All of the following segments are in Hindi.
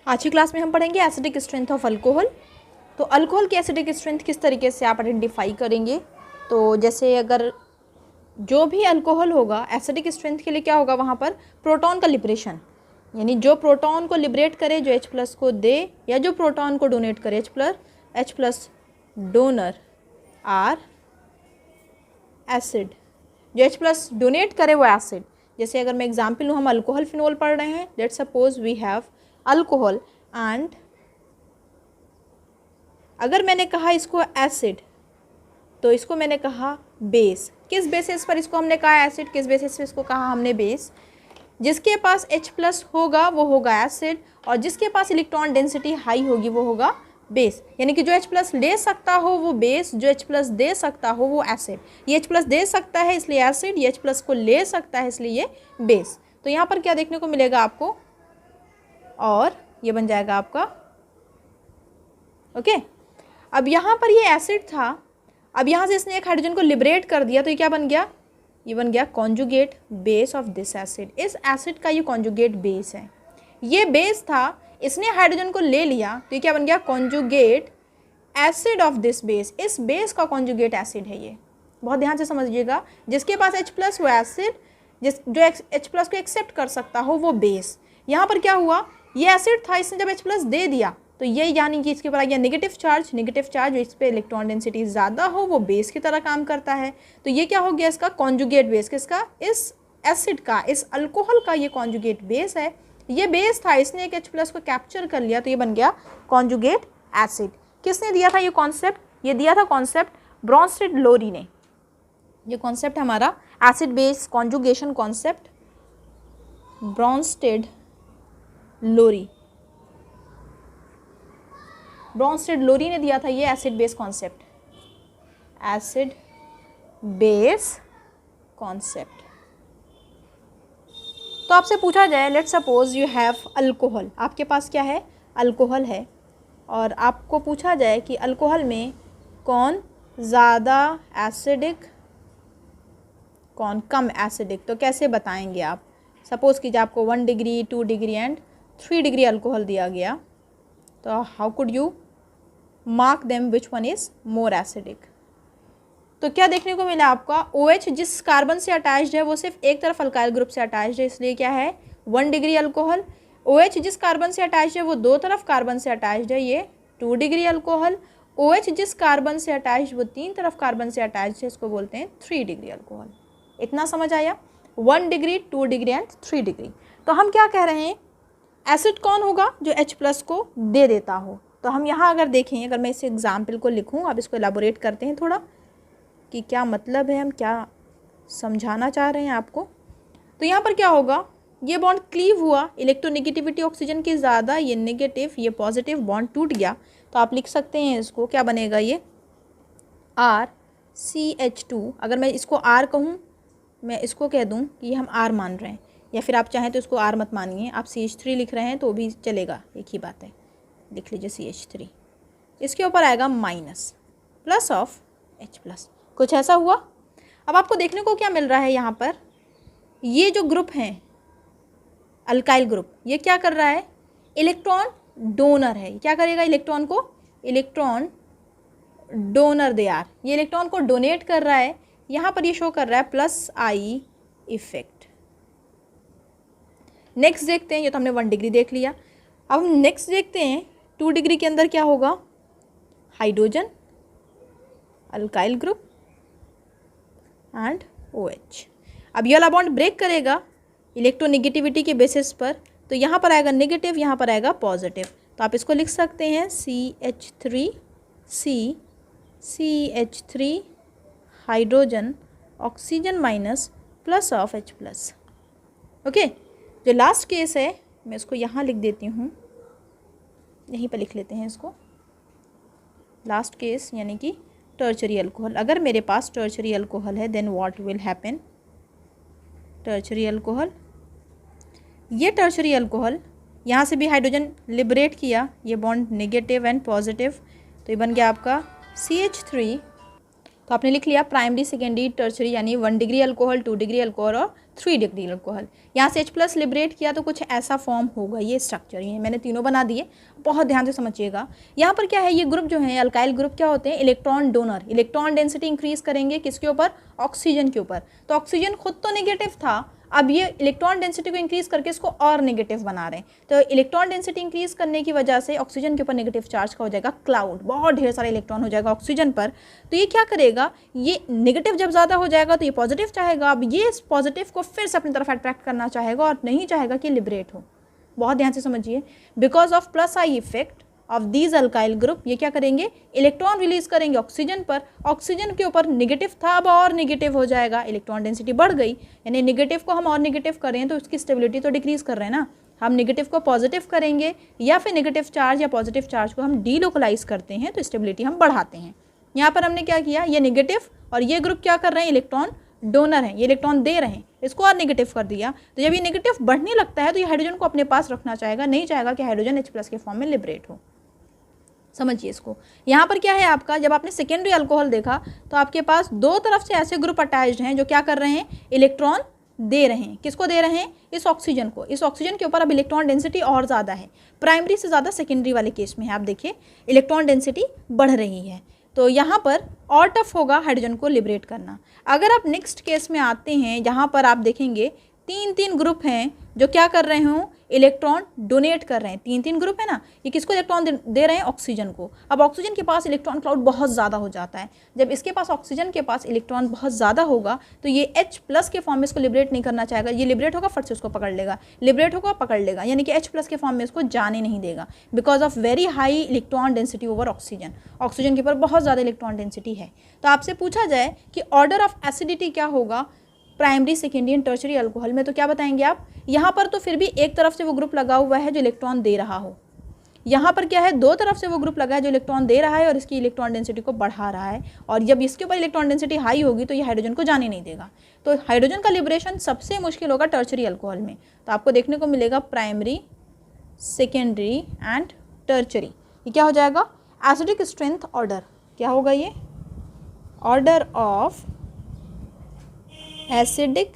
आज की क्लास में हम पढ़ेंगे एसिडिक स्ट्रेंथ ऑफ अल्कोहल। तो अल्कोहल की एसिडिक स्ट्रेंथ किस तरीके से आप आइडेंटिफाई करेंगे। तो जैसे अगर जो भी अल्कोहल होगा एसिडिक स्ट्रेंथ के लिए क्या होगा, वहाँ पर प्रोटॉन का लिबरेशन, यानी जो प्रोटॉन को लिबरेट करे, जो H+ को दे, या जो प्रोटॉन को डोनेट करे, H+ डोनर आर एसिड। जो H+ डोनेट करे वो एसिड। जैसे अगर मैं एग्जाम्पल लूँ, हम अल्कोहल फिनोल पढ़ रहे हैं, let's suppose we have alcohol and अगर मैंने कहा इसको एसिड तो इसको मैंने कहा बेस। किस बेसिस पर इसको हमने कहा एसिड, किस बेसिस पर इसको कहा हमने बेस। जिसके पास H+ होगा वो होगा एसिड, और जिसके पास इलेक्ट्रॉन डेंसिटी हाई होगी वो होगा बेस। यानी कि जो H+ ले सकता हो वो बेस, जो H+ दे सकता हो वो एसिड। ये H+ दे सकता है इसलिए एसिड, ये H+ को ले सकता है इसलिए ये बेस। तो यहाँ पर क्या देखने को मिलेगा आपको, और ये बन जाएगा आपका ओके। अब यहाँ पर ये एसिड था, अब यहाँ से इसने एक हाइड्रोजन को लिबरेट कर दिया, तो ये क्या बन गया, ये बन गया conjugate base of this acid. इस एसिड का ये कॉन्जुगेट बेस है। ये बेस था, इसने हाइड्रोजन को ले लिया, तो ये क्या बन गया, conjugate acid of this base. इस बेस का कॉन्जुगेट एसिड है ये। बहुत ध्यान से समझिएगा, जिसके पास H+ वो एसिड, जो H+ को एक्सेप्ट कर सकता हो वो बेस। यहाँ पर क्या हुआ, ये एसिड था, इसने जब H+ दे दिया तो ये यानी कि इसके ऊपर आ गया नेगेटिव चार्ज। नेगेटिव चार्ज, जो इस पर इलेक्ट्रॉन डेंसिटी ज़्यादा हो वो बेस की तरह काम करता है। तो ये क्या हो गया, इसका कॉन्जुगेट बेस। किसका, इस एसिड का, इस अल्कोहल का ये कॉन्जुगेट बेस है। ये बेस था, इसने एक H+ को कैप्चर कर लिया, तो ये बन गया कॉन्जुगेट एसिड। किसने दिया था ये कॉन्सेप्ट, ये दिया था कॉन्सेप्ट ब्रॉन्स्टेड लोरी ने। ये कॉन्सेप्ट हमारा acid base conjugation concept Bronsted Lowry, Bronsted Lowry ने दिया था ये acid base concept, acid base concept. तो आपसे पूछा जाए, let suppose you have alcohol, आपके पास क्या है, अल्कोहल है, और आपको पूछा जाए कि अल्कोहल में कौन ज़्यादा एसिडिक कौन कम एसिडिक, तो कैसे बताएंगे आप। सपोज़ कीजिए आपको 1 degree, 2 degree and 3 degree alcohol दिया गया, तो how could you mark them which one is more acidic. तो क्या देखने को मिला आपका, OH जिस कार्बन से अटैच्ड है वो सिर्फ एक तरफ अल्काइल ग्रुप से अटैच्ड है, इसलिए क्या है 1 डिग्री अल्कोहल। OH जिस कार्बन से अटैच्ड है वो दो तरफ कार्बन से अटैच्ड है, ये 2 डिग्री अल्कोहल। OH जिस कार्बन से अटैच्ड वो 3 तरफ कार्बन से अटैच्ड है, इसको बोलते हैं 3 डिग्री अल्कोहल। इतना समझ आया, 1 डिग्री, 2 डिग्री एंड 3 डिग्री। तो हम क्या कह रहे हैं, एसिड कौन होगा, जो H+ को दे देता हो। तो हम यहाँ अगर देखें, अगर मैं इस एग्जाम्पल को लिखूँ, अब इसको एलाबोरेट करते हैं थोड़ा कि क्या मतलब है, हम क्या समझाना चाह रहे हैं आपको। तो यहाँ पर क्या होगा, ये बॉन्ड क्लीव हुआ, इलेक्ट्रोनेगेटिविटी ऑक्सीजन की ज़्यादा, ये नेगेटिव, ये पॉजिटिव, बॉन्ड टूट गया। तो आप लिख सकते हैं इसको, क्या बनेगा ये RCH2। अगर मैं इसको R कहूँ, मैं इसको कह दूँ कि ये हम R मान रहे हैं, या फिर आप चाहें तो इसको R मत मानिए, आप CH3 लिख रहे हैं तो भी चलेगा, एक ही बात है, लिख लीजिए CH3। इसके ऊपर आएगा माइनस, प्लस ऑफ H+, कुछ ऐसा हुआ। अब आपको देखने को क्या मिल रहा है, यहाँ पर ये जो ग्रुप हैं अल्काइल ग्रुप, ये क्या कर रहा है, इलेक्ट्रॉन डोनर है। क्या करेगा, इलेक्ट्रॉन को, इलेक्ट्रॉन डोनर दे आर, ये इलेक्ट्रॉन को डोनेट कर रहा है। यहाँ पर ये शो कर रहा है +I इफेक्ट। नेक्स्ट देखते हैं, ये तो हमने 1 डिग्री देख लिया। अब हम नेक्स्ट देखते हैं 2 डिग्री के अंदर क्या होगा, hydrogen, alkyl group and OH। अब ये वाला बॉन्ड ब्रेक करेगा इलेक्ट्रोनेगेटिविटी के बेसिस पर, तो यहाँ पर आएगा नेगेटिव, यहाँ पर आएगा पॉजिटिव। तो आप इसको लिख सकते हैं CH3 hydrogen, oxygen minus, plus of H+। Okay, जो लास्ट केस है मैं इसको यहाँ लिख देती हूँ, यहीं पर लिख लेते हैं इसको, लास्ट केस यानी कि टर्शरी अल्कोहल। अगर मेरे पास टर्शरी अल्कोहल है then what will happen, tertiary alcohol, ये टर्शरी अल्कोहल यहाँ से भी हाइड्रोजन लिबरेट किया, ये बॉन्ड नेगेटिव एंड पॉजिटिव, तो ये बन गया आपका CH3। तो तो आपने लिख लिया प्राइमरी, सेकेंडरी, टर्शरी, यानी 1 डिग्री अल्कोहल, 2 डिग्री अल्कोहल और 3 डिग्री अल्कोहल। यहाँ से H+ लिबरेट किया तो कुछ ऐसा फॉर्म होगा, ये स्ट्रक्चर, ये मैंने तीनों बना दिए, बहुत ध्यान से समझिएगा। यहाँ पर क्या है, ये ग्रुप जो है अल्काइल ग्रुप क्या होते हैं, electron donor. Electron density increase करेंगे किसके ऊपर, ऑक्सीजन के ऊपर। तो ऑक्सीजन खुद तो नेगेटिव था, अब ये इलेक्ट्रॉन डेंसिटी को इंक्रीज करके इसको और नेगेटिव बना रहे हैं। तो इलेक्ट्रॉन डेंसिटी इंक्रीज करने की वजह से ऑक्सीजन के ऊपर नेगेटिव चार्ज का हो जाएगा क्लाउड, बहुत ढेर सारे इलेक्ट्रॉन हो जाएगा ऑक्सीजन पर। तो ये क्या करेगा, ये नेगेटिव जब ज़्यादा हो जाएगा तो ये पॉजिटिव चाहेगा, अब ये इस पॉजिटिव को फिर से अपनी तरफ अट्रैक्ट करना चाहेगा और नहीं चाहेगा कि लिबरेट हो। बहुत ध्यान से समझिए, because of +I effect of these alkyl group, ये क्या करेंगे, इलेक्ट्रॉन रिलीज करेंगे ऑक्सीजन पर। ऑक्सीजन के ऊपर नेगेटिव था, अब और नेगेटिव हो जाएगा, इलेक्ट्रॉन डेंसिटी बढ़ गई, यानी नेगेटिव को हम और नेगेटिव करें तो उसकी स्टेबिलिटी तो डिक्रीज कर रहे हैं ना। हम नेगेटिव को पॉजिटिव करेंगे या फिर नेगेटिव चार्ज या पॉजिटिव चार्ज को हम डीलोकलाइज करते हैं तो स्टेबिलिटी हम बढ़ाते हैं। यहाँ पर हमने क्या किया, ये नेगेटिव और ये ग्रुप क्या कर रहे हैं, इलेक्ट्रॉन डोनर है, ये इलेक्ट्रॉन दे रहे हैं, इसको और नेगेटिव कर दिया। तो जब ये नेगेटिव बढ़ने लगता है तो ये हाइड्रोजन को अपने पास रखना चाहेगा, नहीं चाहेगा कि हाइड्रोजन H+ के फॉर्म में लिबरेट हो। समझिए इसको। यहाँ पर क्या है आपका, जब आपने सेकेंडरी अल्कोहल देखा तो आपके पास दो तरफ से ऐसे ग्रुप अटैच्ड हैं जो क्या कर रहे हैं, इलेक्ट्रॉन दे रहे हैं। किसको दे रहे हैं, इस ऑक्सीजन को। इस ऑक्सीजन के ऊपर अब इलेक्ट्रॉन डेंसिटी और ज़्यादा है, प्राइमरी से ज़्यादा सेकेंडरी वाले केस में है। आप देखिए इलेक्ट्रॉन डेंसिटी बढ़ रही है, तो यहाँ पर और टफ होगा हाइड्रोजन को लिबरेट करना। अगर आप नेक्स्ट केस में आते हैं, जहाँ पर आप देखेंगे 3 ग्रुप हैं जो क्या कर रहे हों, इलेक्ट्रॉन डोनेट कर रहे हैं। 3 ग्रुप है ना, ये किसको इलेक्ट्रॉन दे रहे हैं, ऑक्सीजन को। अब ऑक्सीजन के पास इलेक्ट्रॉन क्लाउड बहुत ज़्यादा हो जाता है। जब इसके पास ऑक्सीजन के पास इलेक्ट्रॉन बहुत ज़्यादा होगा तो ये H+ के फॉर्म में इसको लिबरेट नहीं करना चाहेगा। ये लिबरेट होगा फट से उसको पकड़ लेगा, लिबरेट होगा पकड़ लेगा, यानी कि H+ के फॉर्म में इसको जाने नहीं देगा, because of very high electron density over oxygen. Oxygen के ऊपर बहुत ज़्यादा इलेक्ट्रॉन डेंसिटी है। तो आपसे पूछा जाए कि ऑर्डर ऑफ एसिडिटी क्या होगा primary, secondary and tertiary alcohol में, तो क्या बताएंगे आप। यहाँ पर तो फिर भी एक तरफ से वो ग्रुप लगा हुआ है जो इलेक्ट्रॉन दे रहा हो, यहाँ पर क्या है, दो तरफ से वो ग्रुप लगा है जो इलेक्ट्रॉन दे रहा है और इसकी इलेक्ट्रॉन डेंसिटी को बढ़ा रहा है। और जब इसके ऊपर इलेक्ट्रॉन डेंसिटी हाई होगी तो ये हाइड्रोजन को जाने नहीं देगा। तो हाइड्रोजन का लिबरेशन सबसे मुश्किल होगा टर्शरी अल्कोहल में। तो आपको देखने को मिलेगा प्राइमरी, सेकेंडरी एंड टर्शरी। ये क्या हो जाएगा, एसिडिक स्ट्रेंथ ऑर्डर। क्या होगा ये, ऑर्डर ऑफ एसिडिक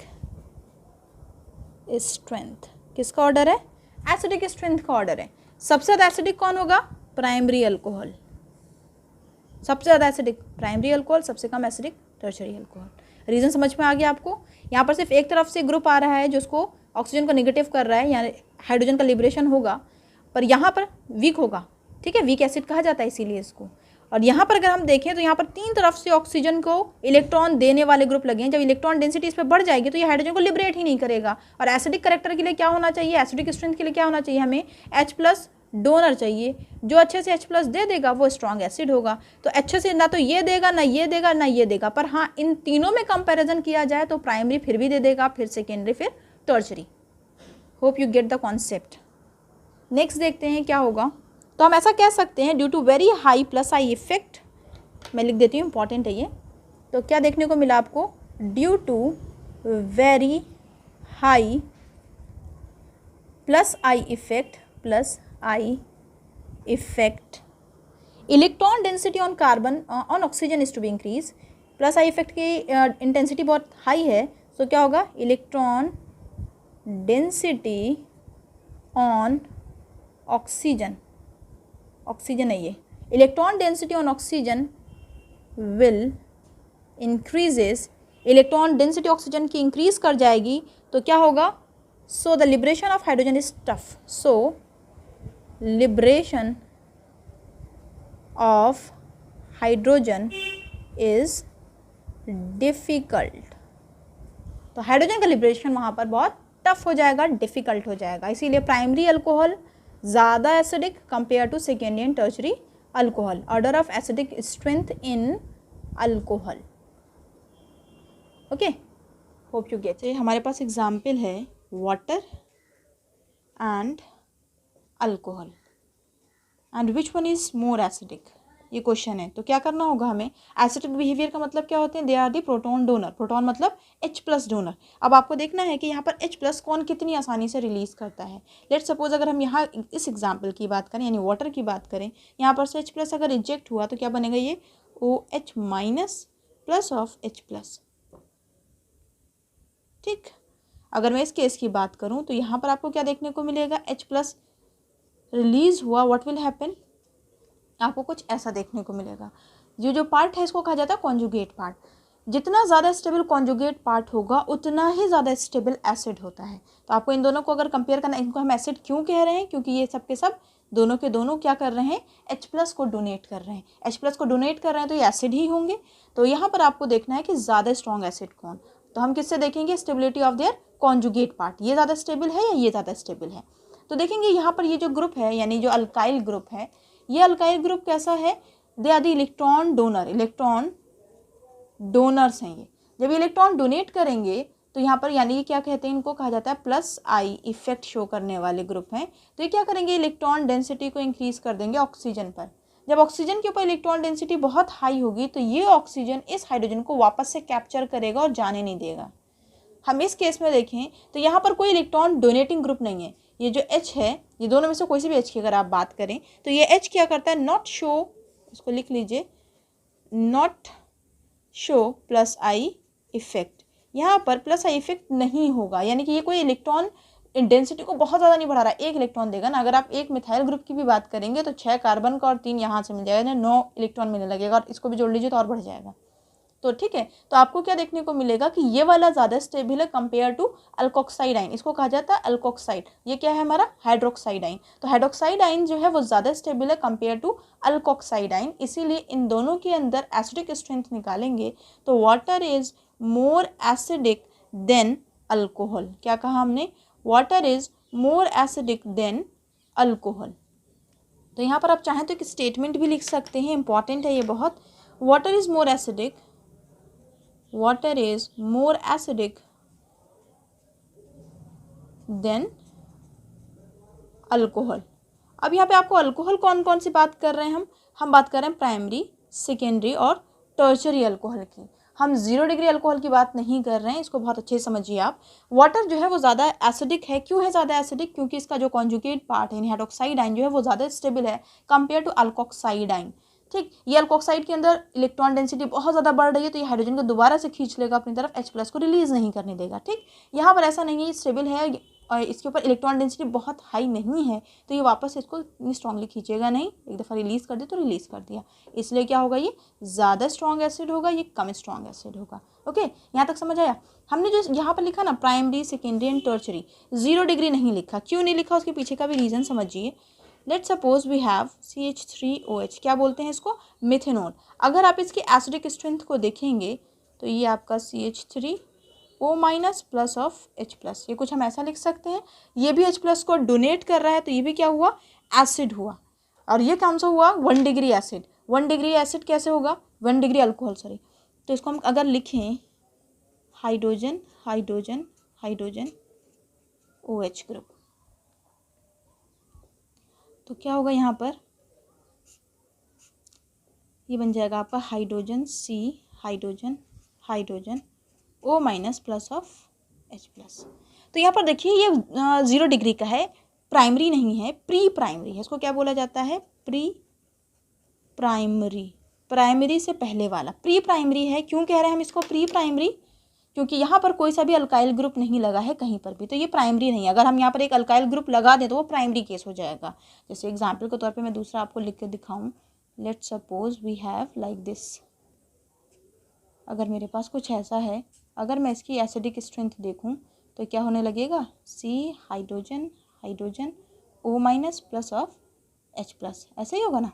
स्ट्रेंथ। किसका ऑर्डर है, एसिडिक स्ट्रेंथ का ऑर्डर है। सबसे ज़्यादा एसिडिक कौन होगा, प्राइमरी अल्कोहल। सबसे ज़्यादा एसिडिक प्राइमरी अल्कोहल, सबसे कम एसिडिक टर्शरी अल्कोहल। रीज़न समझ में आ गया आपको। यहाँ पर सिर्फ एक तरफ से ग्रुप आ रहा है जो उसको ऑक्सीजन को नेगेटिव कर रहा है, यानी हाइड्रोजन का लिबरेशन होगा, पर यहाँ पर वीक होगा। ठीक है, वीक एसिड कहा जाता है इसीलिए इसको। और यहाँ पर अगर हम देखें तो यहाँ पर 3 तरफ से ऑक्सीजन को इलेक्ट्रॉन देने वाले ग्रुप लगे हैं। जब इलेक्ट्रॉन डेंसिटी इस पर बढ़ जाएगी तो ये हाइड्रोजन को लिबरेट ही नहीं करेगा। और एसिडिक करेक्टर के लिए क्या होना चाहिए, एसिडिक स्ट्रेंथ के लिए क्या होना चाहिए, हमें H+ डोनर चाहिए। जो अच्छे से H+ दे देगा वो स्ट्रॉन्ग एसिड होगा। तो अच्छे से ना तो ये देगा, ना ये देगा, ना ये देगा। पर हाँ, इन तीनों में कंपेरिजन किया जाए तो प्राइमरी फिर भी दे देगा, फिर सेकेंडरी, फिर tertiary. Hope you get the concept. Next देखते हैं क्या होगा। तो हम ऐसा कह सकते हैं, due to very high +I effect, मैं लिख देती हूँ, इंपॉर्टेंट है ये। तो क्या देखने को मिला आपको, due to very high +I effect electron density on carbon on oxygen is to be increase. +I effect की इंटेंसिटी बहुत हाई है, तो क्या होगा, electron density on oxygen, oxygen है ये, electron density on oxygen will increases. Electron density oxygen की इंक्रीज कर जाएगी तो क्या होगा, so the liberation of hydrogen is tough. So liberation of hydrogen is difficult. तो हाइड्रोजन का लिबरेशन वहाँ पर बहुत टफ हो जाएगा, डिफ़िकल्ट हो जाएगा। इसीलिए प्राइमरी अल्कोहल ज़्यादा acidic compare to secondary and tertiary alcohol. Order of acidic strength in alcohol. Okay, hope you get. हमारे पास एग्जाम्पल है water and alcohol and which one is more acidic, ये क्वेश्चन है। तो क्या करना होगा हमें, एसिडिक बिहेवियर का मतलब क्या होते हैं, they are the proton donor. Proton मतलब H+ डोनर। अब आपको देखना है कि यहाँ पर H+ कौन कितनी आसानी से रिलीज करता है। लेट सपोज अगर हम यहाँ इस एग्जाम्पल की बात करें, यानी वाटर की बात करें, यहाँ पर से H+ अगर रिजेक्ट हुआ तो क्या बनेगा, ये OH- plus of H plus. ठीक, अगर मैं इस केस की बात करूं तो यहाँ पर आपको क्या देखने को मिलेगा, H प्लस रिलीज हुआ, व्हाट विल हैपन, आपको कुछ ऐसा देखने को मिलेगा। ये जो पार्ट है इसको कहा जाता है कॉन्जुगेट पार्ट। जितना ज़्यादा स्टेबल कॉन्जुगेट पार्ट होगा उतना ही ज़्यादा स्टेबल एसिड होता है। तो आपको इन दोनों को अगर कंपेयर करना, इनको हम एसिड क्यों कह रहे हैं, क्योंकि ये सब के सब दोनों के दोनों क्या कर रहे हैं, H प्लस को डोनेट कर रहे हैं। H प्लस को डोनेट कर रहे हैं तो ये एसिड ही होंगे। तो यहाँ पर आपको देखना है कि ज़्यादा स्ट्रॉन्ग एसिड कौन। तो हम किससे देखेंगे, stability of their conjugate part, ये ज़्यादा स्टेबल है या ये ज़्यादा स्टेबल है। तो देखेंगे यहाँ पर ये जो ग्रुप है, यानी जो अल्काइल ग्रुप है, ये अल्काइल ग्रुप कैसा है, they are the electron donor, electron donors हैं ये। जब इलेक्ट्रॉन डोनेट करेंगे तो यहाँ पर यानी क्या कहते हैं, इनको कहा जाता है प्लस आई इफेक्ट शो करने वाले ग्रुप हैं। तो ये क्या करेंगे, इलेक्ट्रॉन डेंसिटी को इंक्रीज कर देंगे ऑक्सीजन पर। जब ऑक्सीजन के ऊपर इलेक्ट्रॉन डेंसिटी बहुत हाई होगी तो ये ऑक्सीजन इस हाइड्रोजन को वापस से कैप्चर करेगा और जाने नहीं देगा। हम इस केस में देखें तो यहाँ पर कोई इलेक्ट्रॉन डोनेटिंग ग्रुप नहीं है। ये जो H है, ये दोनों में से कोई सी भी H की अगर आप बात करें तो ये H क्या करता है, नॉट शो, इसको लिख लीजिए, not show plus I effect. यहाँ पर प्लस आई इफेक्ट नहीं होगा, यानी कि ये कोई इलेक्ट्रॉन डेंसिटी को बहुत ज़्यादा नहीं बढ़ा रहा है, एक इलेक्ट्रॉन देगा ना। अगर आप एक मिथाइल ग्रुप की भी बात करेंगे तो 6 कार्बन का और 3 यहाँ से मिल जाएगा, 9 इलेक्ट्रॉन मिलने लगेगा, और इसको भी जोड़ लीजिए तो और बढ़ जाएगा। तो ठीक है, तो आपको क्या देखने को मिलेगा कि ये वाला ज़्यादा स्टेबल है कंपेयर टू अल्कोक्साइड आइन, इसको कहा जाता है अल्कोक्साइड। ये क्या है हमारा, हाइड्रोक्साइड आइन। तो हाइड्रोक्साइड आइन जो है वो ज़्यादा स्टेबल है कंपेयर टू अल्कोक्साइड आइन, इसीलिए इन दोनों के अंदर एसिडिक स्ट्रेंथ निकालेंगे तो water is more acidic then alcohol. क्या कहा हमने, water is more acidic then alcohol. तो यहाँ पर आप चाहें तो एक स्टेटमेंट भी लिख सकते हैं, इंपॉर्टेंट है ये बहुत। Water is more acidic, water is more acidic than alcohol। अब यहाँ पे आपको अल्कोहल कौन कौन सी बात कर रहे हैं, हम बात कर रहे हैं प्राइमरी, सेकेंडरी और टर्शरी अल्कोहल की। हम 0 डिग्री अल्कोहल की बात नहीं कर रहे हैं, इसको बहुत अच्छे से समझिए आप। वाटर जो है वो ज़्यादा एसिडिक है, क्यों है ज़्यादा एसिडिक, क्योंकि इसका जो कॉन्जुगेट पार्ट है हाइड्रोक्साइड आइन जो है वो ज़्यादा स्टेबल है कंपेयर टू अल्कोक्साइड आइन। ठीक, ये अल्कोक्साइड के अंदर इलेक्ट्रॉन डेंसिटी बहुत ज़्यादा बढ़ रही है तो ये हाइड्रोजन को दोबारा से खींच लेगा अपनी तरफ, H प्लस को रिलीज नहीं करने देगा। ठीक, यहाँ पर ऐसा नहीं है, ये स्टेबल है और इसके ऊपर इलेक्ट्रॉन डेंसिटी बहुत हाई नहीं है तो ये वापस इसको इतनी स्ट्रांगली खींचेगा नहीं, एक दफ़ा रिलीज कर दे तो रिलीज कर दिया, इसलिए क्या होगा, ये ज़्यादा स्ट्रॉन्ग एसिड होगा, ये कम स्ट्रॉन्ग एसिड होगा। ओके, यहाँ तक समझ आया। हमने जो यहाँ पर लिखा ना primary, secondary and tertiary, 0 degree नहीं लिखा, क्यों नहीं लिखा उसके पीछे का भी रीज़न समझिए। Let's suppose we have CH3OH, क्या बोलते हैं इसको, मिथेनॉल। अगर आप इसकी एसिडिक स्ट्रेंथ को देखेंगे तो ये आपका CH3O minus plus of H plus, ये कुछ हम ऐसा लिख सकते हैं। ये भी H प्लस को डोनेट कर रहा है तो ये भी क्या हुआ, एसिड हुआ। और ये कौन सा हुआ, 1 डिग्री एसिड। 1 डिग्री एसिड कैसे होगा, 1 डिग्री अल्कोहल सॉरी। तो इसको हम अगर लिखें hydrogen hydrogen hydrogen OH group, तो क्या होगा यहाँ पर, ये बन जाएगा आपका hydrogen C hydrogen hydrogen O minus plus of H plus. तो यहाँ पर देखिए ये 0 डिग्री का है, प्राइमरी नहीं है, प्री प्राइमरी है। इसको क्या बोला जाता है, प्री प्राइमरी, प्राइमरी से पहले वाला प्री प्राइमरी है। क्यों कह रहे हैं हम इसको प्री प्राइमरी, क्योंकि यहाँ पर कोई सा भी अल्काइल ग्रुप नहीं लगा है कहीं पर भी, तो ये प्राइमरी नहीं है। अगर हम यहाँ पर एक अल्काइल ग्रुप लगा दें तो वो प्राइमरी केस हो जाएगा। जैसे एग्जांपल के तौर पे मैं दूसरा आपको लिख के दिखाऊं, let's suppose we have like this. अगर मेरे पास कुछ ऐसा है, अगर मैं इसकी एसिडिक स्ट्रेंथ देखूं तो क्या होने लगेगा, C hydrogen hydrogen O minus plus of H plus, ऐसे ही होगा ना।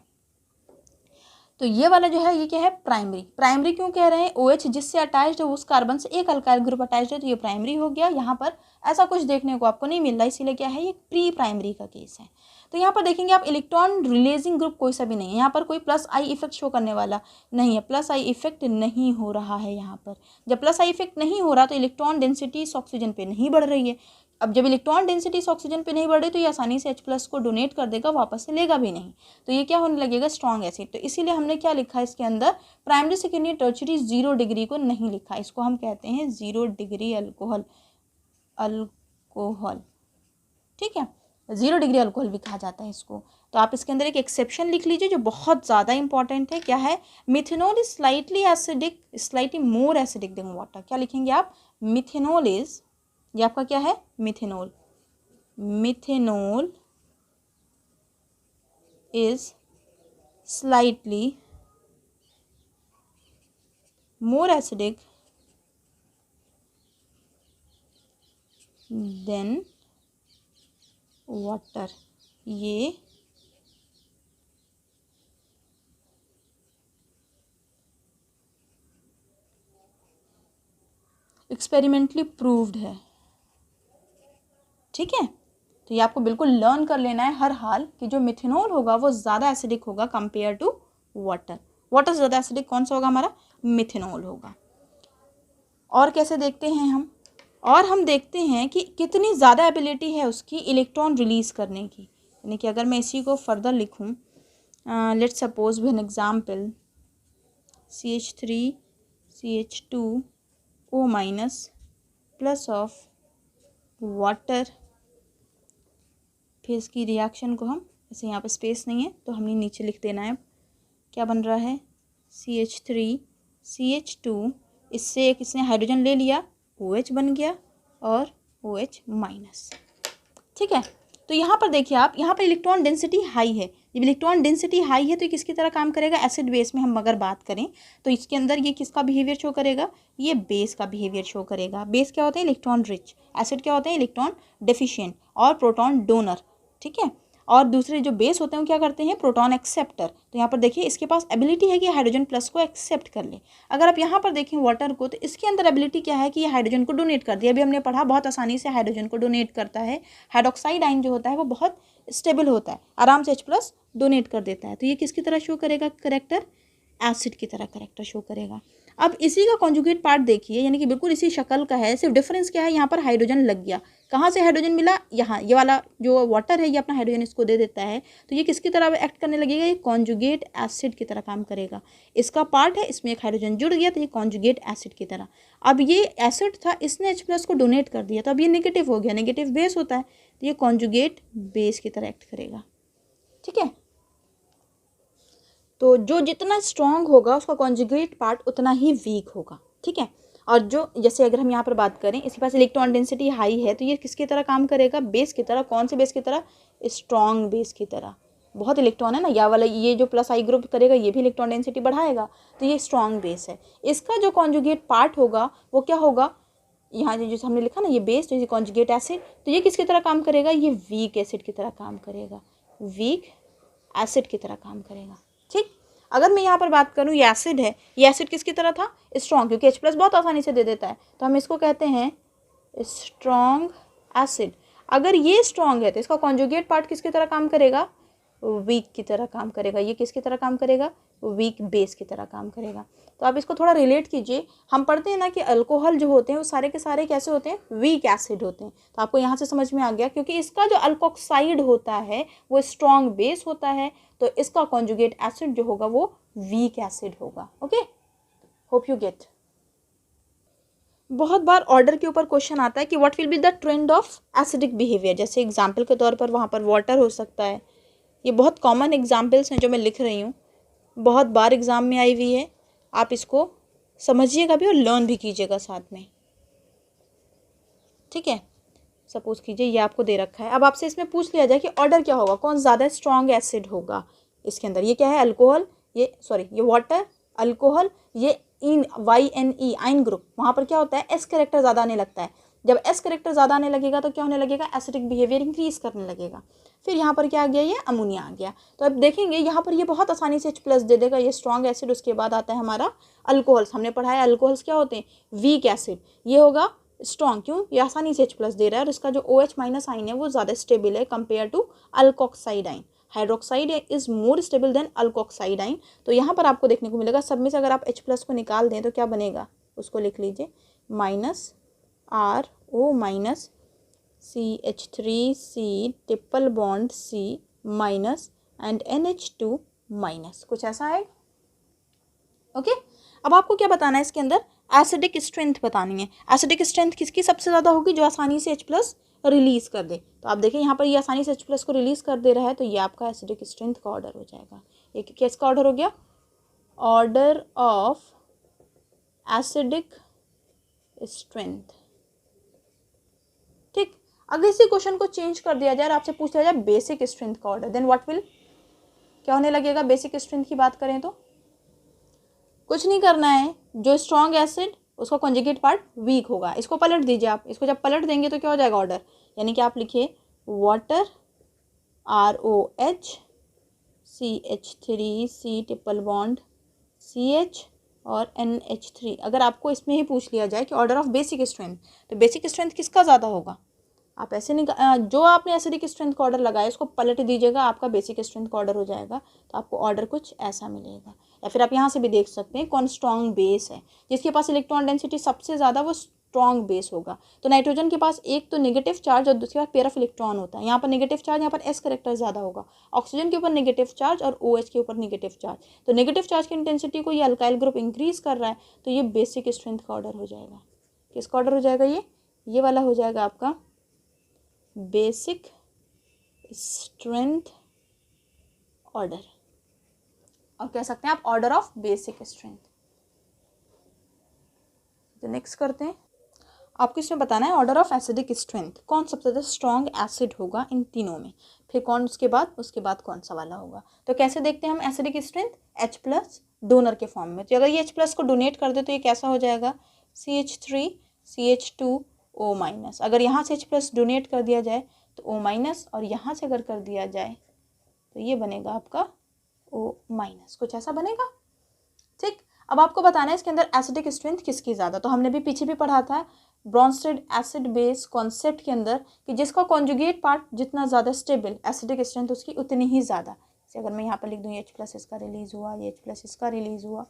तो ये वाला जो है ये क्या है, प्राइमरी। प्राइमरी क्यों कह रहे हैं, OH जिससे अटैच्ड है उस कार्बन से एक अल्काइल ग्रुप अटैच्ड है तो ये प्राइमरी हो गया। यहाँ पर ऐसा कुछ देखने को आपको नहीं मिल रहा, इसीलिए क्या है, ये प्री प्राइमरी का केस है। तो यहाँ पर देखेंगे आप इलेक्ट्रॉन रिलीजिंग ग्रुप कोई सा भी नहीं है, यहाँ पर कोई प्लस आई इफेक्ट शो करने वाला नहीं है, प्लस आई इफेक्ट नहीं हो रहा है। यहाँ पर जब प्लस आई इफेक्ट नहीं हो रहा तो इलेक्ट्रॉन डेंसिटी इस ऑक्सीजन पे नहीं बढ़ रही है। अब जब इलेक्ट्रॉन डेंसिटी इस ऑक्सीजन पे नहीं बढ़ रही तो ये आसानी से H प्लस को डोनेट कर देगा, वापस से लेगा भी नहीं, तो ये क्या होने लगेगा, स्ट्रॉन्ग एसिड। तो इसीलिए हमने क्या लिखा है इसके अंदर, प्राइमरी सेकेंडरी टर्शरी 0 डिग्री को नहीं लिखा, इसको हम कहते हैं 0 डिग्री अल्कोहल, अल्कोहल। ठीक है, 0 डिग्री अल्कोहल भी कहा जाता है इसको। तो आप इसके अंदर एक एक्सेप्शन लिख लीजिए जो बहुत ज़्यादा इंपॉर्टेंट है। क्या है? Methanol is slightly acidic, slightly more acidic than water. क्या लिखेंगे आप? मिथेनॉल इज, ये आपका क्या है? Methanol, methanol is slightly more acidic than water. ये एक्सपेरिमेंटली प्रूव्ड है। ठीक है, तो ये आपको बिल्कुल लर्न कर लेना है हर हाल कि जो मिथेनॉल होगा वो ज़्यादा एसिडिक होगा कंपेयर टू वाटर। वाटर से ज़्यादा एसिडिक कौन सा होगा? हमारा मिथेनॉल होगा। और कैसे देखते हैं हम? और हम देखते हैं कि कितनी ज़्यादा एबिलिटी है उसकी इलेक्ट्रॉन रिलीज़ करने की। यानी कि अगर मैं इसी को फर्दर लिखूँ, let's suppose with an example CH3 CH2O minus plus of water. फिर इसकी रिएक्शन को हम ऐसे, यहाँ पे स्पेस नहीं है तो हमने नीचे लिख देना है। क्या बन रहा है? CH3 CH2, इससे एक इसने हाइड्रोजन ले लिया, OH बन गया और OH माइनस। ठीक है, तो यहाँ पर देखिए आप, यहाँ पर इलेक्ट्रॉन डेंसिटी हाई है। जब इलेक्ट्रॉन डेंसिटी हाई है तो ये किसकी तरह काम करेगा? एसिड बेस में हम अगर बात करें तो इसके अंदर ये किसका बिहेवियर शो करेगा? ये बेस का बिहेवियर शो करेगा। बेस क्या होते हैं? Electron rich. एसिड क्या होते हैं? इलेक्ट्रॉन डेफिशिएंट और प्रोटॉन डोनर। ठीक है, और दूसरे जो बेस होते हैं वो क्या करते हैं? Proton acceptor. तो यहाँ पर देखिए इसके पास एबिलिटी है कि हाइड्रोजन प्लस को एक्सेप्ट कर ले। अगर आप यहाँ पर देखें वाटर को, तो इसके अंदर एबिलिटी क्या है कि ये हाइड्रोजन को डोनेट कर दिया। अभी हमने पढ़ा बहुत आसानी से हाइड्रोजन को डोनेट करता है। हाइड्रोक्साइड आयन जो होता है वो बहुत स्टेबल होता है, आराम से H+ डोनेट कर देता है। तो ये किसकी तरह शो करेगा? करेक्टर एसिड की तरह करेक्टर शो करेगा। अब इसी का कॉन्जुगेट पार्ट देखिए, यानी कि बिल्कुल इसी शक्ल का है, सिर्फ डिफरेंस क्या है? यहाँ पर हाइड्रोजन लग गया। कहाँ से हाइड्रोजन मिला? यहाँ, ये वाला जो वाटर है ये अपना हाइड्रोजन इसको दे देता है, तो ये किसकी तरह एक्ट करने लगेगा? ये कॉन्जुगेट एसिड की तरह काम करेगा। इसका पार्ट है, इसमें एक हाइड्रोजन जुड़ गया तो ये कॉन्जुगेट एसिड की तरह। अब ये एसिड था, इसने H+ को डोनेट कर दिया तो अब ये नेगेटिव हो गया, नेगेटिव बेस होता है तो ये कॉन्जुगेट बेस की तरह एक्ट करेगा। ठीक है, तो जो जितना स्ट्रॉन्ग होगा उसका कॉन्जुगेट पार्ट उतना ही वीक होगा। ठीक है, और जो जैसे अगर हम यहाँ पर बात करें, इसके पास इलेक्ट्रॉन डेंसिटी हाई है तो ये किसकी तरह काम करेगा? बेस की तरह। कौन से बेस की तरह? स्ट्रॉन्ग बेस की तरह। बहुत इलेक्ट्रॉन है ना, या वाला ये जो प्लस आई ग्रुप करेगा ये भी इलेक्ट्रॉन डेंसिटी बढ़ाएगा, तो ये स्ट्रॉन्ग बेस है। इसका जो कॉन्जुगेट पार्ट होगा वो क्या होगा? यहाँ जो हमने लिखा ना ये बेस, तो ये कॉन्जुगेट एसिड, तो ये किसकी तरह काम करेगा? ये वीक एसिड की तरह काम करेगा, वीक एसिड की तरह काम करेगा। ठीक, अगर मैं यहाँ पर बात करूँ, ये एसिड है, ये एसिड किसकी तरह था? स्ट्रॉन्ग, क्योंकि H+ बहुत आसानी से दे देता है तो हम इसको कहते हैं स्ट्रॉन्ग एसिड। अगर ये स्ट्रॉन्ग है तो इसका कॉन्जुगेट पार्ट किसकी तरह काम करेगा? वीक की तरह काम करेगा। ये किसकी तरह काम करेगा? वीक बेस की तरह काम करेगा। तो आप इसको थोड़ा रिलेट कीजिए। हम पढ़ते हैं ना कि अल्कोहल जो होते हैं वो सारे के सारे कैसे होते हैं? वीक एसिड होते हैं। तो आपको यहाँ से समझ में आ गया, क्योंकि इसका जो अल्कोक्साइड होता है वो स्ट्रॉन्ग बेस होता है, तो इसका कॉन्जुगेट एसिड जो होगा वो वीक एसिड होगा। Okay, hope you gate. बहुत बार ऑर्डर के ऊपर क्वेश्चन आता है कि what will be the trend of acidic behaviour. जैसे एग्जाम्पल के तौर पर वहाँ पर वाटर हो सकता है। ये बहुत कॉमन एग्जाम्पल्स हैं जो मैं लिख रही हूँ, बहुत बार एग्ज़ाम में आई हुई है। आप इसको समझिएगा भी और लर्न भी कीजिएगा साथ में। ठीक है, सपोज कीजिए ये आपको दे रखा है, अब आपसे इसमें पूछ लिया जाए कि ऑर्डर क्या होगा, कौन ज़्यादा स्ट्रॉन्ग एसिड होगा इसके अंदर। ये क्या है? अल्कोहल, ये वाटर, अल्कोहल, ये YNE आइन ग्रुप। वहाँ पर क्या होता है? S कैरेक्टर ज़्यादा आने लगता है। जब S कैरेक्टर ज़्यादा आने लगेगा तो क्या होने लगेगा? एसिडिक बिहेवियर इंक्रीज करने लगेगा। फिर यहाँ पर क्या आ गया? ये अमोनिया आ गया। तो अब देखेंगे यहाँ पर ये बहुत आसानी से H+ दे देगा, ये स्ट्रॉन्ग एसिड। उसके बाद आता है हमारा अल्कोहल्स। हमने पढ़ा है अल्कोहल्स क्या होते हैं? Weak acid. ये होगा स्ट्रॉन्ग, क्यों? ये आसानी से H+ दे रहा है और इसका जो OH- आइन है वो ज़्यादा स्टेबल है कंपेयर टू अल्कोक्साइड आइन। Hydroxide is more stable than alkoxide आइन। तो यहाँ पर आपको देखने को मिलेगा सब में से अगर आप H+ को निकाल दें तो क्या बनेगा? उसको लिख लीजिए, -RO- CH3C triple bond C minus and NH2 minus, कुछ ऐसा है। ओके, अब आपको क्या बताना है इसके अंदर? एसिडिक स्ट्रेंथ बतानी है। एसिडिक स्ट्रेंथ किसकी सबसे ज़्यादा होगी? जो आसानी से H+ रिलीज़ कर दे। तो आप देखें यहाँ पर ये आसानी से H+ को रिलीज़ कर दे रहा है, तो ये आपका एसिडिक स्ट्रेंथ का ऑर्डर हो जाएगा। एक किसका ऑर्डर हो गया? Order of acidic strength. ठीक, अगर इसी क्वेश्चन को चेंज कर दिया जाए और आपसे पूछ लिया जाए बेसिक स्ट्रेंथ का ऑर्डर, देन व्हाट विल, क्या होने लगेगा? बेसिक स्ट्रेंथ की बात करें तो कुछ नहीं करना है, जो स्ट्रॉन्ग एसिड उसका कॉन्जुगेट पार्ट वीक होगा। इसको पलट दीजिए आप, इसको जब पलट देंगे तो क्या हो जाएगा ऑर्डर, यानी कि आप लिखिए water ROH CH3 C triple bond CH और NH3। अगर आपको इसमें ही पूछ लिया जाए कि ऑर्डर ऑफ बेसिक स्ट्रेंथ, तो बेसिक स्ट्रेंथ किसका ज़्यादा होगा? आप ऐसे नहीं, जो आपने एसिडिक स्ट्रेंथ का ऑर्डर लगाया इसको पलट दीजिएगा, आपका बेसिक स्ट्रेंथ का ऑर्डर हो जाएगा। तो आपको ऑर्डर कुछ ऐसा मिलेगा। या फिर आप यहाँ से भी देख सकते हैं कौन स्ट्रॉन्ग बेस है, जिसके पास इलेक्ट्रॉन डेंसिटी सबसे ज़्यादा वो स्ट्रॉन्ग बेस होगा। तो नाइट्रोजन के पास एक तो नेगेटिव चार्ज और दूसरे पास पेयर ऑफ इलेक्ट्रॉन होता है। यहाँ पर नेगेटिव चार्ज, यहाँ पर S करेक्टर ज़्यादा होगा। ऑक्सीजन के ऊपर नेगेटिव चार्ज और OH के ऊपर नेगेटिव चार्ज। तो नेगेटिव चार्ज की इंटेंसिटी को ये अल्काइल ग्रुप इंक्रीज कर रहा है, तो ये बेसिक स्ट्रेंथ का ऑर्डर हो जाएगा। किसका ऑर्डर हो जाएगा? ये वाला हो जाएगा आपका बेसिक स्ट्रेंथ ऑर्डर, और कह सकते हैं आप ऑर्डर ऑफ बेसिक स्ट्रेंथ। तो नेक्स्ट करते हैं, आपको इसमें बताना है ऑर्डर ऑफ एसिडिक स्ट्रेंथ, कौन सबसे ज़्यादा स्ट्रॉन्ग एसिड होगा इन तीनों में, फिर कौन उसके बाद कौन सा वाला होगा। तो कैसे देखते हैं हम एसिडिक स्ट्रेंथ? H+ डोनर के फॉर्म में। तो अगर ये H+ को डोनेट कर दे तो ये कैसा हो जाएगा? CH3 CH2O-। अगर यहाँ से H+ डोनेट कर दिया जाए तो O-, और यहाँ से अगर कर दिया जाए तो ये बनेगा आपका O-। कुछ ऐसा बनेगा। ठीक, अब आपको बताना है इसके अंदर एसिडिक स्ट्रेंथ किसकी ज़्यादा। तो हमने भी पीछे भी पढ़ा था ब्रॉन्स्टेड एसिड बेस कॉन्सेप्ट के अंदर कि जिसका कॉन्जुगेट पार्ट जितना ज़्यादा स्टेबल, एसिडिक स्ट्रेंथ उसकी उतनी ही ज़्यादा। जैसे अगर मैं यहाँ पर लिख दूँ H+ इसका रिलीज़ हुआ, ये H+ इसका रिलीज़ हुआ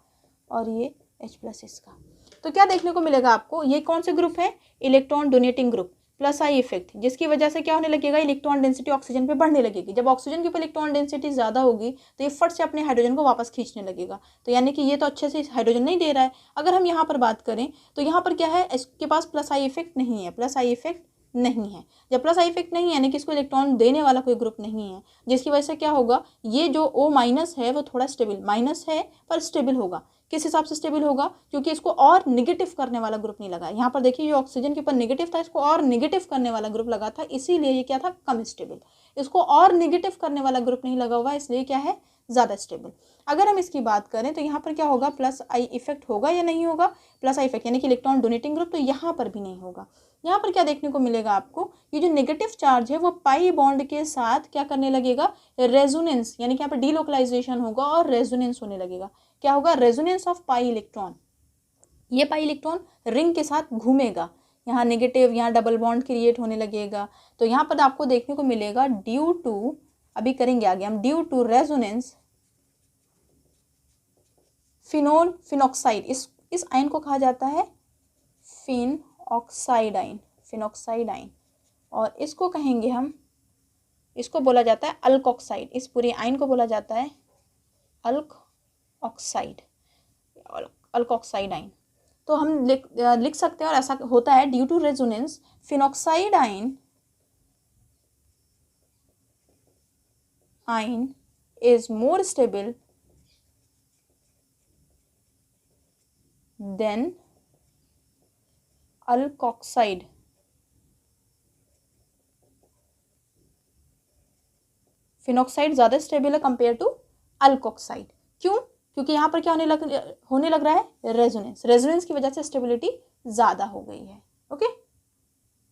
और ये H+ इसका, तो क्या देखने को मिलेगा आपको? ये कौन से ग्रुप है? Electron donating group plus I effect, जिसकी वजह से क्या होने लगेगा? इलेक्ट्रॉन डेंसिटी ऑक्सीजन पे बढ़ने लगेगी। जब ऑक्सीजन के ऊपर इलेक्ट्रॉन डेंसिटी ज़्यादा होगी तो ये फट से अपने हाइड्रोजन को वापस खींचने लगेगा। तो यानी कि ये तो अच्छे से हाइड्रोजन नहीं दे रहा है। अगर हम यहाँ पर बात करें तो यहाँ पर क्या है? इसके पास प्लस आई इफेक्ट नहीं है, प्लस आई इफेक्ट नहीं है। जब प्लस आई इफेक्ट नहीं है यानी कि इसको इलेक्ट्रॉन देने वाला कोई ग्रुप नहीं है, जिसकी वजह से क्या होगा? ये जो O- है वो थोड़ा स्टेबल, माइनस है पर स्टेबल होगा। किस हिसाब से स्टेबल होगा? क्योंकि इसको और निगेटिव करने वाला ग्रुप नहीं लगा। यहाँ पर देखिए ये ऑक्सीजन के ऊपर निगेटिव था, इसको और निगेटिव करने वाला ग्रुप लगा था, इसीलिए ये क्या था? कम स्टेबल। इसको और निगेटिव करने वाला ग्रुप नहीं लगा हुआ, इसलिए क्या है? ज़्यादा स्टेबल। अगर हम इसकी बात करें तो यहाँ पर क्या होगा? प्लस आई इफेक्ट होगा या नहीं होगा? प्लस आई इफेक्ट यानी कि इलेक्ट्रॉन डोनेटिंग ग्रुप, तो यहाँ पर भी नहीं होगा। यहाँ पर क्या देखने को मिलेगा आपको? ये जो नेगेटिव चार्ज है वो पाई बॉन्ड के साथ क्या करने लगेगा? रेजोनेंस, यानी कि यहाँ पर डीलोकलाइजेशन होगा और रेजोनेंस होने लगेगा। क्या होगा? Resonance of pi electron. ये पाई इलेक्ट्रॉन रिंग के साथ घूमेगा, यहाँ नेगेटिव, यहाँ डबल बॉन्ड क्रिएट होने लगेगा। तो यहाँ पर आपको देखने को मिलेगा ड्यू टू, अभी करेंगे आगे हम, ड्यू टू रेजोनेंस फिनॉक्साइड, इस आयन को कहा जाता है फिनॉक्साइड आयन, और इसको कहेंगे हम, इसको बोला जाता है अल्कोक्साइड। इस पूरे आयन को बोला जाता है अल्कोक्साइड आयन। तो हम लिख सकते हैं, और ऐसा होता है due to resonance phenoxide ion is more stable than alkoxide. Phenoxide ज़्यादा स्टेबल है कंपेयर टू अल्कोक्साइड। क्यों? क्योंकि यहाँ पर क्या होने लग रहा है? रेजोनेंस की वजह से स्टेबिलिटी ज़्यादा हो गई है। ओके,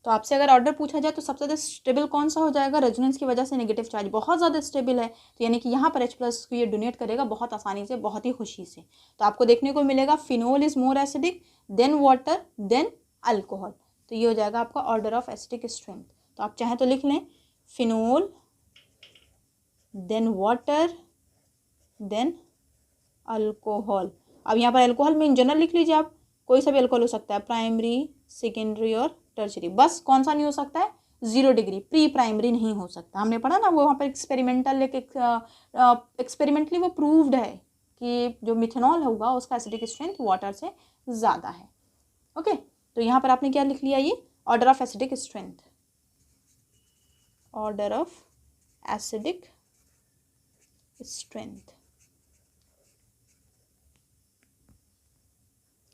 तो आपसे अगर ऑर्डर पूछा जाए तो सबसे ज़्यादा स्टेबल कौन सा हो जाएगा? रेजोनेंस की वजह से नेगेटिव चार्ज बहुत ज़्यादा स्टेबल है, तो यानी कि यहाँ पर H+ को ये डोनेट करेगा बहुत आसानी से, बहुत ही खुशी से। तो आपको देखने को मिलेगा phenol is more acidic than water than alcohol. तो ये हो जाएगा आपका ऑर्डर ऑफ एसिडिक स्ट्रेंथ। तो आप चाहें तो लिख लें phenol than water than alcohol. अब यहाँ पर अल्कोहल में इन जनरल लिख लीजिए आप, कोई सा भी अल्कोहल हो सकता है, प्राइमरी, सेकेंडरी और टर्शरी। बस कौन सा नहीं हो सकता है? 0 डिग्री, प्री प्राइमरी नहीं हो सकता। हमने पढ़ा ना वो वहाँ पर एक्सपेरिमेंटली वो प्रूव्ड है कि जो मिथेनॉल होगा उसका एसिडिक स्ट्रेंथ वाटर से ज़्यादा है। ओके, तो यहाँ पर आपने क्या लिख लिया? ये order of acidic strength. Order of acidic strength.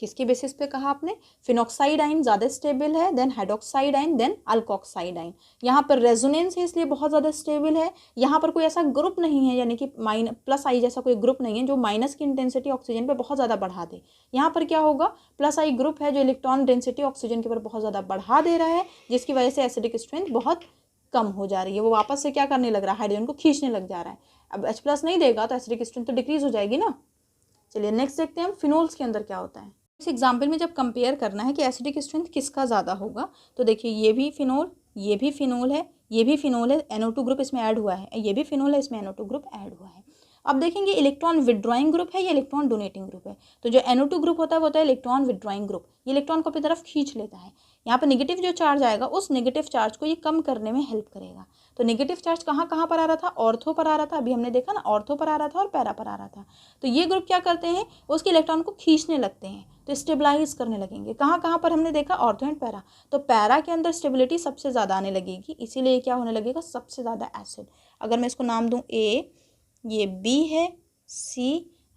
किसके बेसिस पे कहा आपने? फिनॉक्साइड आइन ज़्यादा स्टेबल है देन हाइड्रोक्साइड आइन देन अल्कोक्साइड आइन। यहाँ पर रेजोनेंस है इसलिए बहुत ज़्यादा स्टेबल है। यहाँ पर कोई ऐसा ग्रुप नहीं है, यानी कि प्लस आई जैसा कोई ग्रुप नहीं है जो माइनस की इंटेंसिटी ऑक्सीजन पे बहुत ज़्यादा बढ़ा दे। यहाँ पर क्या होगा, प्लस आई ग्रुप है जो इलेक्ट्रॉन डेंसिटी ऑक्सीजन के ऊपर बहुत ज़्यादा बढ़ा दे रहा है, जिसकी वजह से एसिडिक स्ट्रेंथ बहुत कम हो जा रही है। वो वापस से क्या करने लग रहा है, हाइड्रोजन को खींचने लग जा रहा है। अब H+ नहीं देगा तो एसिडिक स्ट्रेंथ तो डिक्रीज हो जाएगी ना। चलिए नेक्स्ट देखते हैं हम फिनोल्स के अंदर क्या होता है। इस एग्जाम्पल में जब कंपेयर करना है कि एसिडिक स्ट्रेंथ किसका ज़्यादा होगा, तो देखिए ये भी फिनोल, ये भी फिनोल है, ये भी फिनोल है, NO2 ग्रुप इसमें ऐड हुआ है, ये भी फिनोल है, इसमें NO2 ग्रुप ऐड हुआ है। अब देखेंगे इलेक्ट्रॉन विड्रॉइंग ग्रुप है या इलेक्ट्रॉन डोनेटिंग ग्रुप है। तो जो NO2 ग्रुप होता है वो होता है इलेक्ट्रॉन विड्रॉइंग ग्रुप, ये इलेक्ट्रॉन को अपनी तरफ खींच लेता है। यहाँ पर नेगेटिव जो चार्ज आएगा उस नेगेटिव चार्ज को ये कम करने में हेल्प करेगा। तो नेगेटिव चार्ज कहाँ कहाँ पर आ रहा था, ऑर्थो पर आ रहा था, अभी हमने देखा ना, ऑर्थो पर आ रहा था और पैरा पर आ रहा था। तो ये ग्रुप क्या करते हैं, उसके इलेक्ट्रॉन को खींचने लगते हैं, तो स्टेबलाइज करने लगेंगे। कहाँ कहाँ पर हमने देखा, ऑर्थो एंड पैरा। तो पैरा के अंदर स्टेबिलिटी सबसे ज़्यादा आने लगेगी, इसीलिए क्या होने लगेगा, सबसे ज़्यादा एसिड। अगर मैं इसको नाम दूँ A, ये B है, C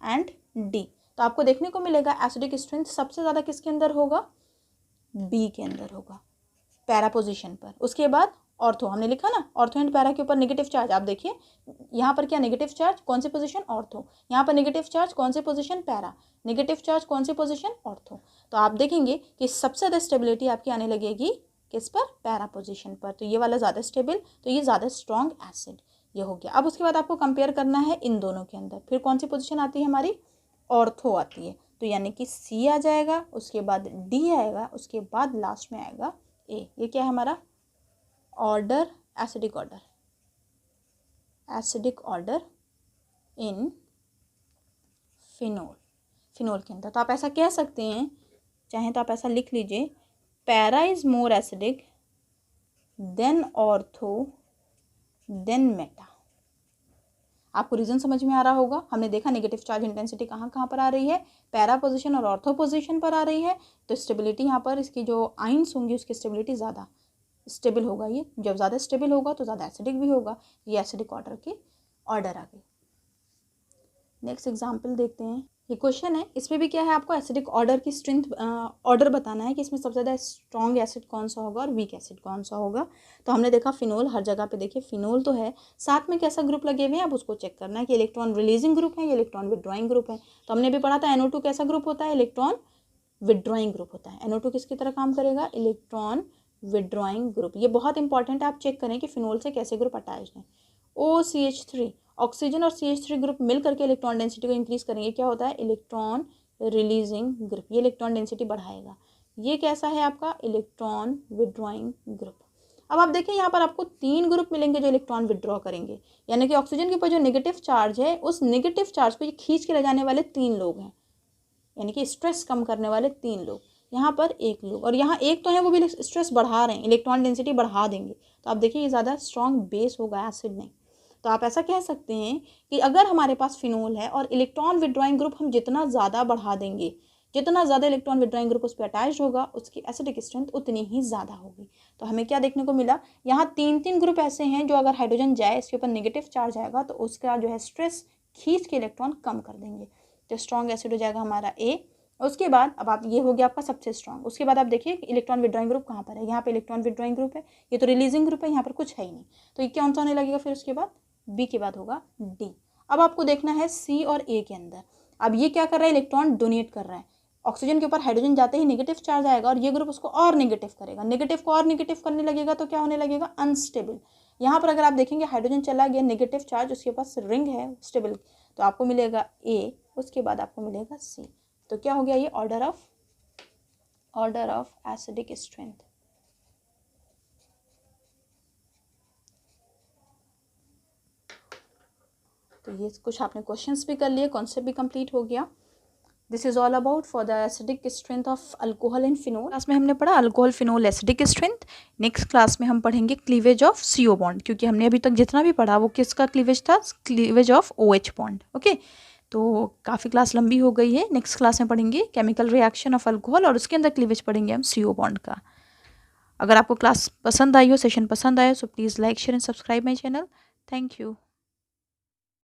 एंड D, तो आपको देखने को मिलेगा एसिडिक स्ट्रेंथ सबसे ज़्यादा किसके अंदर होगा, B के अंदर होगा, पैरा पोजीशन पर। उसके बाद ऑर्थो, हमने लिखा ना, ऑर्थो एंड पैरा के ऊपर नेगेटिव चार्ज। आप देखिए यहाँ पर क्या नेगेटिव चार्ज, कौन सी पोजीशन, ऑर्थो। यहाँ पर नेगेटिव चार्ज, कौन सी पोजीशन, पैरा। नेगेटिव चार्ज, कौन सी पोजीशन, ऑर्थो। तो आप देखेंगे कि सबसे ज़्यादा स्टेबिलिटी आपकी आने लगेगी किस पर, पैरा पोजीशन पर। तो ये वाला ज़्यादा स्टेबल, तो ये ज़्यादा स्ट्रॉन्ग एसिड, ये हो गया। अब उसके बाद आपको कंपेयर करना है इन दोनों के अंदर, फिर कौन सी पोजीशन आती है हमारी, ऑर्थो आती है। तो यानी कि C आ जाएगा, उसके बाद D आएगा, उसके बाद लास्ट में आएगा A। ये क्या है हमारा order, acidic order, acidic order in phenol, phenol के अंदर। तो आप ऐसा कह सकते हैं, चाहें तो आप ऐसा लिख लीजिए, para is more acidic than ortho than meta. आपको रीजन समझ में आ रहा होगा। हमने देखा नेगेटिव चार्ज इंटेंसिटी कहाँ कहाँ पर आ रही है, पैरा पोजीशन और ऑर्थो पोजीशन पर आ रही है। तो स्टेबिलिटी यहाँ पर इसकी जो आइंस होंगी उसकी स्टेबिलिटी ज़्यादा स्टेबल होगा। ये जब ज़्यादा स्टेबल होगा तो ज़्यादा एसिडिक भी होगा। ये एसिडिक ऑर्डर के ऑर्डर आ गए। नेक्स्ट एग्जाम्पल देखते हैं। ये क्वेश्चन है, इसमें भी क्या है, आपको एसिडिक ऑर्डर की स्ट्रेंथ ऑर्डर बताना है कि इसमें सबसे ज़्यादा स्ट्रॉन्ग एसिड कौन सा होगा और वीक एसिड कौन सा होगा। तो हमने देखा फिनोल, हर जगह पे देखिए फिनोल तो है, साथ में कैसा ग्रुप लगे हुए हैं आप उसको चेक करना है कि इलेक्ट्रॉन रिलीजिंग ग्रुप है या इलेक्ट्रॉन विड्रॉइंग ग्रुप है। तो हमने भी पढ़ा था NO2 कैसा ग्रुप होता है, इलेक्ट्रॉन विड्रॉइंग ग्रुप होता है। NO2 किसकी तरह काम करेगा, इलेक्ट्रॉन विड्रॉइंग ग्रुप। ये बहुत इंपॉर्टेंट है, आप चेक करें कि फिनोल से कैसे ग्रुप अटैच्ड है। OCH3, ऑक्सीजन और CH3 ग्रुप मिल करके इलेक्ट्रॉन डेंसिटी को इंक्रीज करेंगे, क्या होता है, इलेक्ट्रॉन रिलीजिंग ग्रुप। ये इलेक्ट्रॉन डेंसिटी बढ़ाएगा। ये कैसा है आपका, इलेक्ट्रॉन विड्रॉइंग ग्रुप। अब आप देखिए यहाँ पर आपको 3 ग्रुप मिलेंगे जो इलेक्ट्रॉन विड्रॉ करेंगे, यानी कि ऑक्सीजन के ऊपर जो नेगेटिव चार्ज है उस नेगेटिव चार्ज को ये खींच के ले जाने वाले 3 लोग हैं, यानी कि स्ट्रेस कम करने वाले 3 लोग। यहाँ पर 1 लोग, और यहाँ 1 तो है वो भी स्ट्रेस बढ़ा रहे हैं, इलेक्ट्रॉन डेंसिटी बढ़ा देंगे। तो आप देखिए ये ज़्यादा स्ट्रॉन्ग बेस होगा, एसिड नहीं। तो आप ऐसा कह सकते हैं कि अगर हमारे पास फिनोल है और इलेक्ट्रॉन विड्रॉइंग ग्रुप हम जितना ज़्यादा बढ़ा देंगे, जितना ज़्यादा इलेक्ट्रॉन विड्रॉइंग ग्रुप उस पर अटैच होगा, उसकी एसिडिक स्ट्रेंथ उतनी ही ज़्यादा होगी। तो हमें क्या देखने को मिला, यहाँ 3 ग्रुप ऐसे हैं जो अगर हाइड्रोजन जाए इसके ऊपर नेगेटिव चार्ज आएगा तो उसका जो है स्ट्रेस खींच के इलेक्ट्रॉन कम कर देंगे। तो स्ट्रॉन्ग एसिड हो जाएगा हमारा A। उसके बाद अब आप, ये हो गया आपका सबसे स्ट्रॉन्ग। उसके बाद आप देखिए इलेक्ट्रॉन विड्रॉइंग ग्रुप कहाँ पर है, यहाँ पे इलेक्ट्रॉन विड्रॉइंग ग्रुप है, ये तो रिलीजिंग ग्रुप है, यहाँ पर कुछ है ही नहीं। तो ये कौन सा होने लगेगा, फिर उसके बाद B के बाद होगा D। अब आपको देखना है C और A के अंदर। अब ये क्या कर रहा है, इलेक्ट्रॉन डोनेट कर रहा है। ऑक्सीजन के ऊपर हाइड्रोजन जाते ही नेगेटिव चार्ज आएगा और ये ग्रुप उसको और नेगेटिव करेगा, नेगेटिव को और नेगेटिव करने लगेगा तो क्या होने लगेगा, अनस्टेबल। यहाँ पर अगर आप देखेंगे हाइड्रोजन चला गया, नेगेटिव चार्ज, उसके पास रिंग है स्टेबल, तो आपको मिलेगा A, उसके बाद आपको मिलेगा C। तो क्या हो गया, ये ऑर्डर ऑफ एसिडिक स्ट्रेंथ। तो ये कुछ आपने क्वेश्चंस भी कर लिए, कॉन्सेप्ट भी कंप्लीट हो गया। This is all about for the acidic strength of alcohol and phenol. Class में हमने पढ़ा alcohol, phenol, acidic strength. Next class में हम पढ़ेंगे क्लीवेज ऑफ CO बॉन्ड, क्योंकि हमने अभी तक जितना भी पढ़ा वो किसका क्लीवेज था, cleavage of OH bond. Okay, तो काफ़ी क्लास लंबी हो गई है। नेक्स्ट क्लास में पढ़ेंगे केमिकल रिएक्शन ऑफ अल्कोहल और उसके अंदर क्लीवेज पढ़ेंगे हम CO बॉन्ड का। अगर आपको क्लास पसंद आई हो, सेशन पसंद आया, so please like share and subscribe my channel. Thank you.